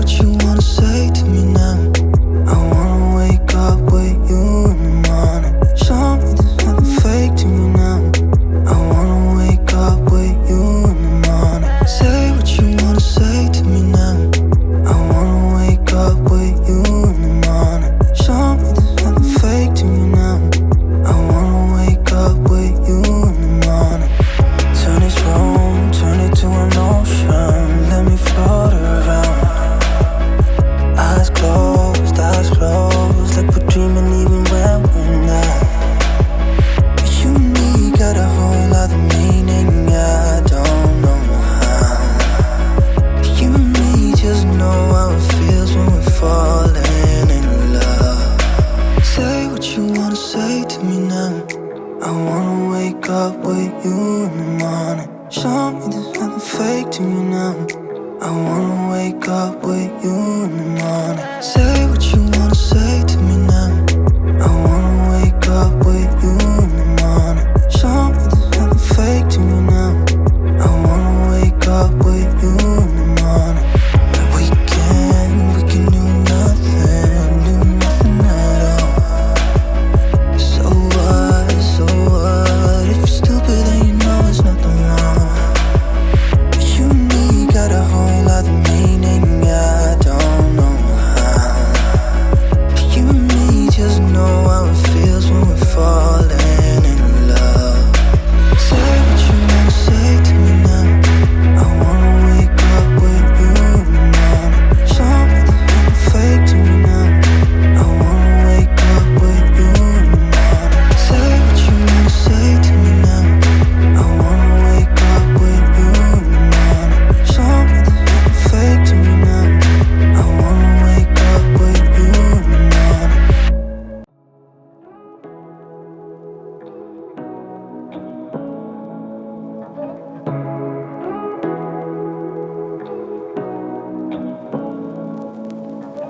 what you wanna say to me now. I wanna wake up with you in the morning. Show me there's nothing fake to me now. I wanna wake up with you in the morning. Say what you wanna say to me now. I wanna wake up with you in the morning. Show me there's nothing fake to me now. I wanna wake up with you in the morning. Turn this room, turn it to an ocean. Let me float around. Eyes closed, like we're dreaming even when we're not. You and me got a whole other meaning, I don't know how. You and me just know how it feels when we're falling in love. Say what you wanna say to me now. I wanna wake up with you in the morning. Show me there's nothing fake to me now. I wanna wake up with you in the morning. Say what you wanna say to me now. I wanna wake up with you in the morning. Show me there's nothing fake to me now. I wanna wake up with you in the morning. We can do nothing at all. So what, if you're stupid then you know there's nothing wrong. But you and me got a whole other meaning, I don't know how. But you and me just know how it feels when we're falling in love. Say what you wanna say to me now. I wanna wake up with you in the morning. Show me there's nothing fake to me now. I wanna wake up with you in the morning. Say what you wanna say to me now. I wanna wake up with you in the morning. Show me there's nothing fake to me now. I wanna wake up with you in the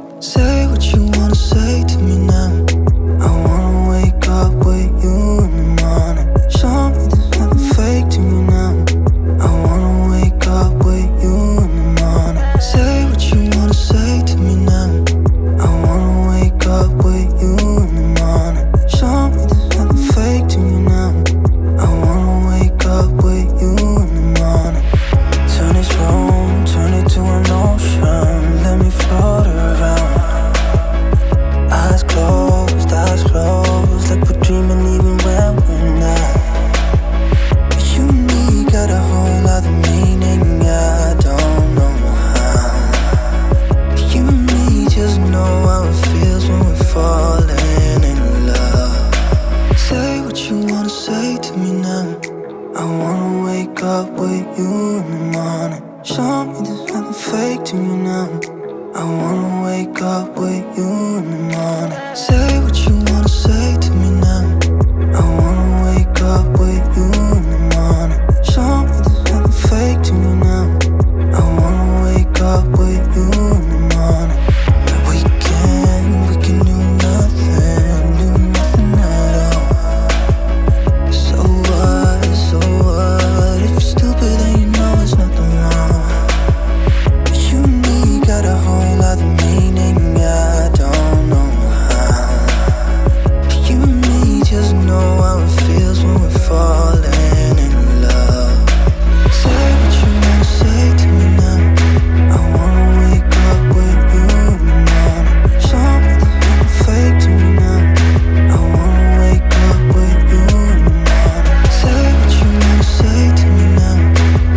morning. Say what you wanna say to me now. I wanna wake up with you in the morning. Show me there's nothing fake to me now. I wanna wake up with you in the morning. Say what you wanna say to me now. I wanna wake up with you in the morning. Show me there's nothing fake to me now. I wanna wake up with you in the morning. Turn this room, turn it to an ocean. Let me float around. Eyes closed, like we're dreaming even when we're not. But you and me got a whole other meaning, I don't know how. But you and me just know how it feels when we're falling in love. Say what you wanna say to me now. I wanna wake up with you in the morning. Show me there's nothing fake to me now. I wanna wake up with you in the morning. Say what you wanna say to me now. I wanna wake up with you in the morning. Show me there's nothing fake to me now. I wanna wake up with you in the morning. We can do nothing at all. So what, if you're stupid then you know there's nothing wrong. But you and me got a whole other meaning, I don't know how. But you and me just know how it feels when we're falling in love. Say what you wanna say to me now. I wanna wake up with you in the morning. Show me there's nothing fake to me now. I wanna wake up with you in the morning. Say what you wanna say to me now.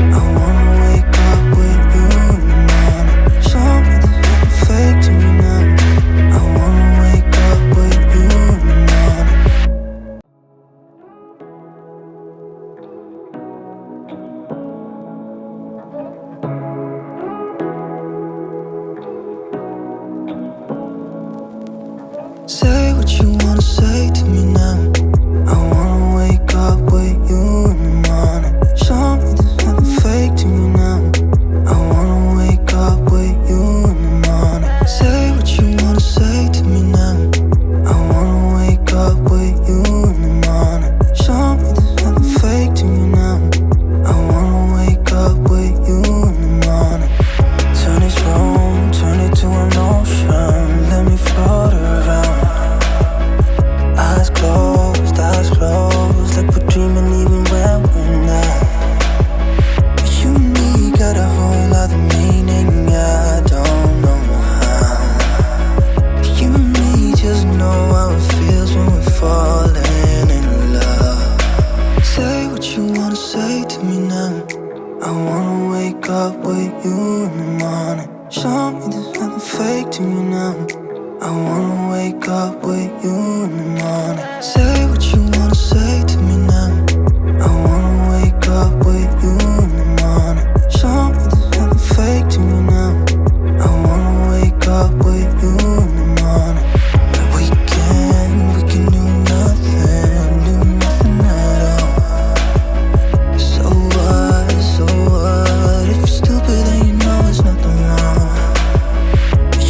I wanna wake up with you in the morning. Show me there's nothing fake to me now. I wanna wake up with you in the morning. Say what you wanna say to me now. I wanna wake up with you in the morning. Show me there's nothing fake to me now. I wanna wake up with you in the morning. Say what you wanna say to me now. I wanna wake up with you in the morning. Show me there's nothing fake to me now. I wanna wake up with you in the morning. Turn this room, turn it wanna wake up with you in the morning. Say what you wanna say to me now. I wanna wake up with you in the morning. Show me there's nothing fake to me now. I wanna wake up with you in the morning. We can do nothing at all. So what, if you're stupid then you know there's nothing wrong.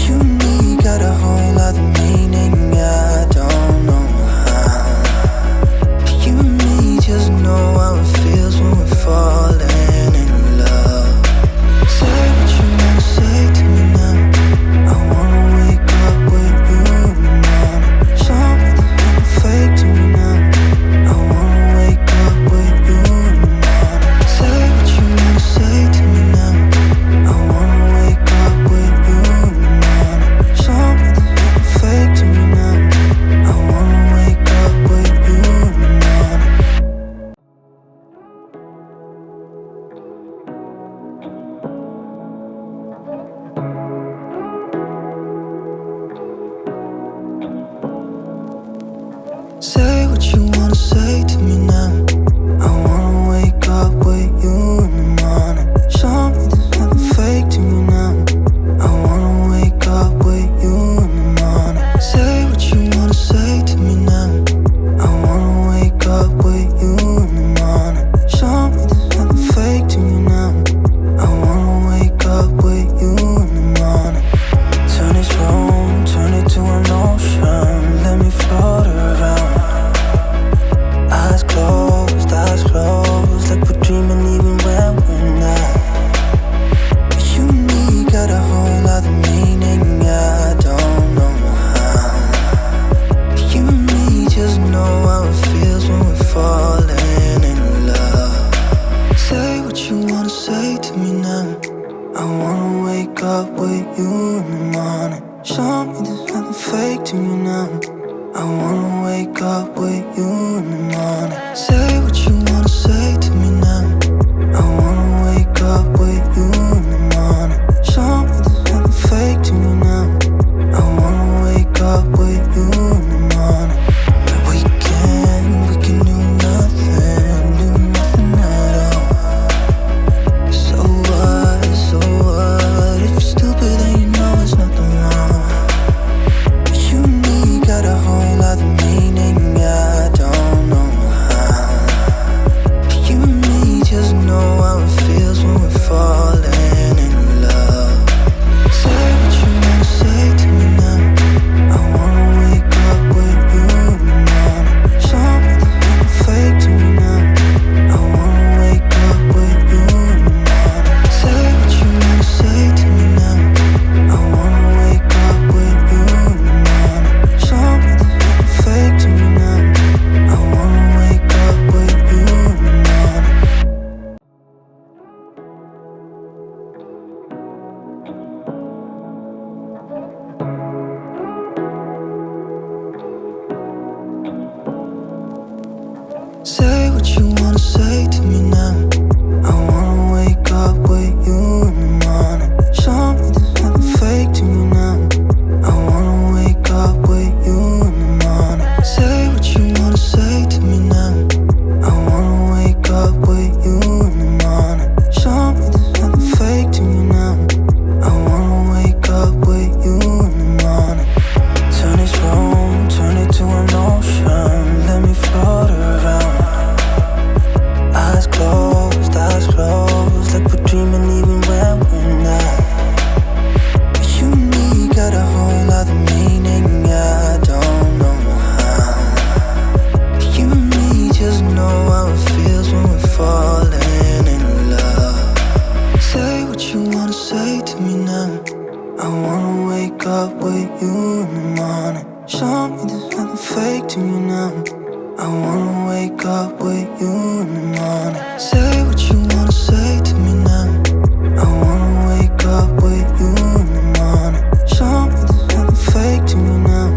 You and me got a whole other meaning, I don't know how. You and me just know how it feels when we're falling in love. Say what you wanna say to me now. I wanna wake up with you in the morning. Show me there's nothing fake to me now. I wanna wake up with you in the morning. Say what you wanna say to me now. I wanna wake up with you in the morning. Show me there's nothing fake to me now. I wanna wake up with you in the morning. Say what you wanna say to me now. I wanna wake up with you in the morning. Show me there's nothing fake to me now. I wanna wake up with you in the morning. Say what you wanna say to me now. I wanna wake up with you in the morning. Show me there's nothing fake to me now. I wanna wake up with you in the morning. Turn this room, turn it to an ocean. Let me float around. Eyes closed, like we're dreaming even when we're not. You and me got a whole other meaning, I don't know how. You and me just know how it feels when we're falling in love. Say what you wanna say to me now. I wanna wake up with you in the morning. Show me there's nothing fake to me now. I wanna wake up with you in the morning. Say what you wanna say to me now. I wanna wake up with you in the morning. Show me there's nothing fake to me now. I wanna wake up with you in the morning. We can do nothing at all. So what, if you're stupid then you know there's nothing wrong. You and me got a whole other meaning, I don't know how. You and me just know how it feels when we're falling in love. Say what you wanna say to me now. I wanna wake up with you in the morning. Show me there's nothing fake to me now. I wanna wake up with you in the morning. Say what you wanna say to me now. I wanna wake up with you in the morning. Show me there's nothing fake to me now. I wanna wake up with you in the morning. Say what you wanna say to me now. I wanna wake up with you in the morning. Show me there's nothing fake to me now. I wanna wake up with you in the morning. Say what you wanna say to me now. I wanna wake up with you in the morning. Show me there's nothing fake to me now. I wanna wake up with you in the morning. Turn this room, turn it to an ocean. Let me float around. Eyes closed, like we're dreaming even when we're not. You and me got a whole other meaning, I don't know how. You and me just know how it feels when we're falling in love. Say what you wanna say to me now. I wanna wake up with you in the morning. Show me there's nothing fake to me now. I wanna wake up with you in the morning. Say what you wanna say to me now. I wanna wake up with you in the morning. Show me there's nothing fake to me now.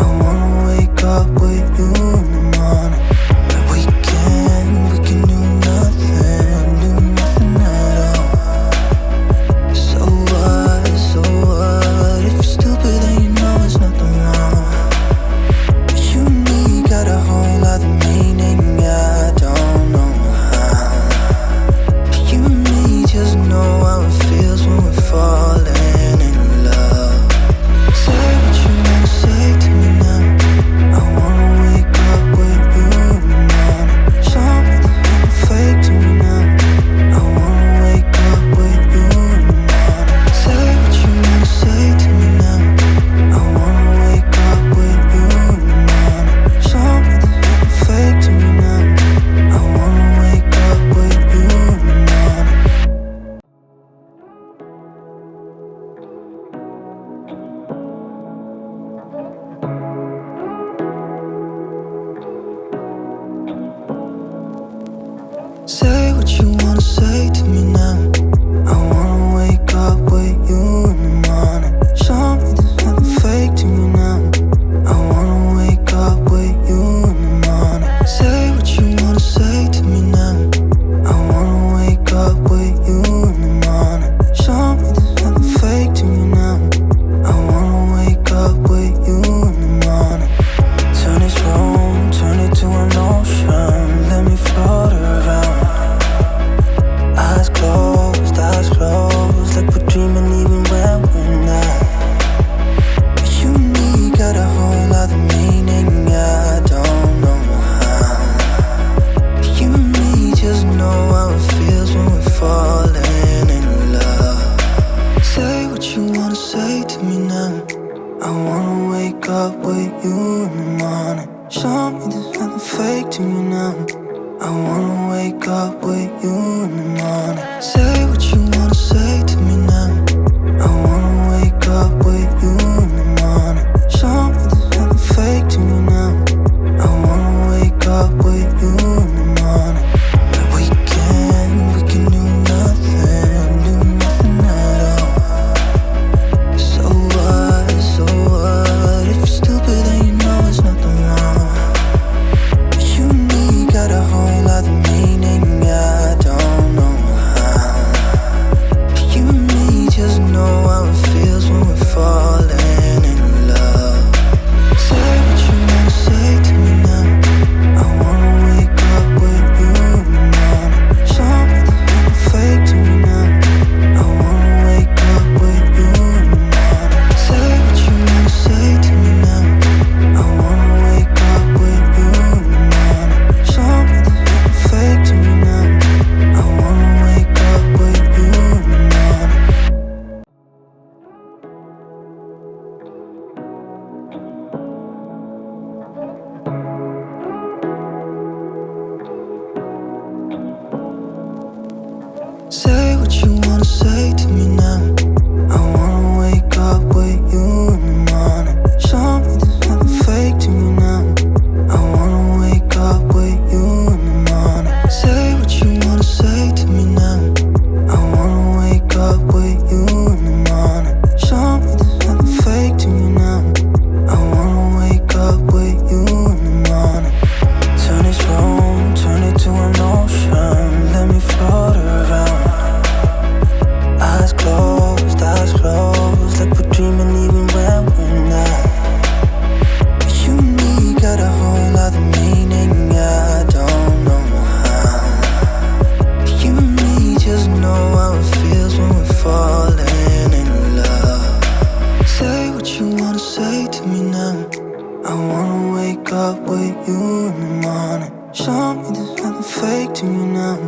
I wanna wake up with you in the morning. We can do nothing at all. So what, if you're stupid then you know it's nothing wanna wake up with you in the morning. Show me there's nothing fake to me now. I wanna wake up with you in the morning. Say what you wanna say to me now. I wanna wake up with you in the morning. Show me there's nothing fake to me now. I wanna wake up with you in the morning. We can do nothing at all. So what? If you're stupid then you know there's nothing wrong. But you and me got a whole other meaning, I don't know how. But you and me just know how it feels when we're falling in love. Say what you wanna say to me now. I wanna wake up with you in the morning. Show me there's nothing fake to me now. I wanna wake up with you in the morning. Say what you wanna say to me now. I wanna wake up with you in the morning. Show me there's nothing fake to me now. I wanna wake up with you in the morning. Say what you wanna say to me now. I wanna wake up with you in the morning. Show me there's nothing fake to me now. I wanna wake up with you in the morning. Say what you wanna say to me now. I wanna wake up with you in the morning. Show me there's nothing fake to me now. I wanna wake up with you in the morning. Turn this room, turn it to an ocean. Let me float around. Eyes closed, like we're dreaming even when we're not. But you and me got a whole other meaning, I don't know how. But you and me just know how it feels when we're falling in love. Say what you wanna say to me now. I wanna wake up with you in the morning. Show me there's nothing fake to me now.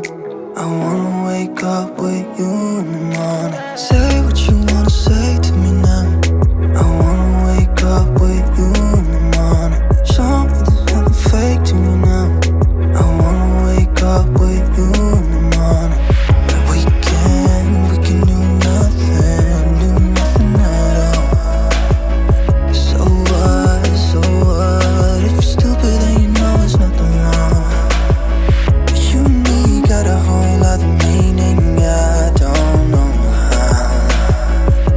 I wanna wake up with you in the morning. Say what you wanna say to me now. I wanna wake up with you in the morning. Show me there's nothing fake to me now. I wanna wake up with you in the morning. We can do nothing at all. So what? If you're stupid then you know there's nothing wrong. But you and me got a whole other meaning, I don't know how.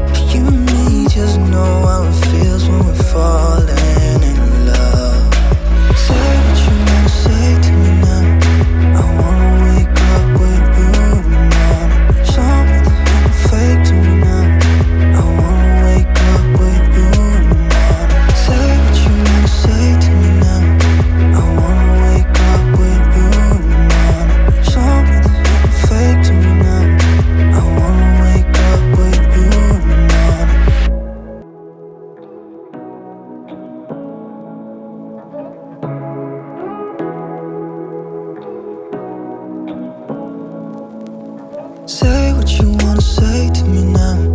But you and me just know how it feels when we're falling in love. Say what you wanna say to me now. I wanna wake up with you in the morning. Show me there's nothing fake to me now. I wanna wake up with you in the morning. Say what you wanna say to me now. I wanna wake up with you in the morning. Show me there's nothing fake to me now. I wanna wake up with you in the morning. Say what you wanna say to me now.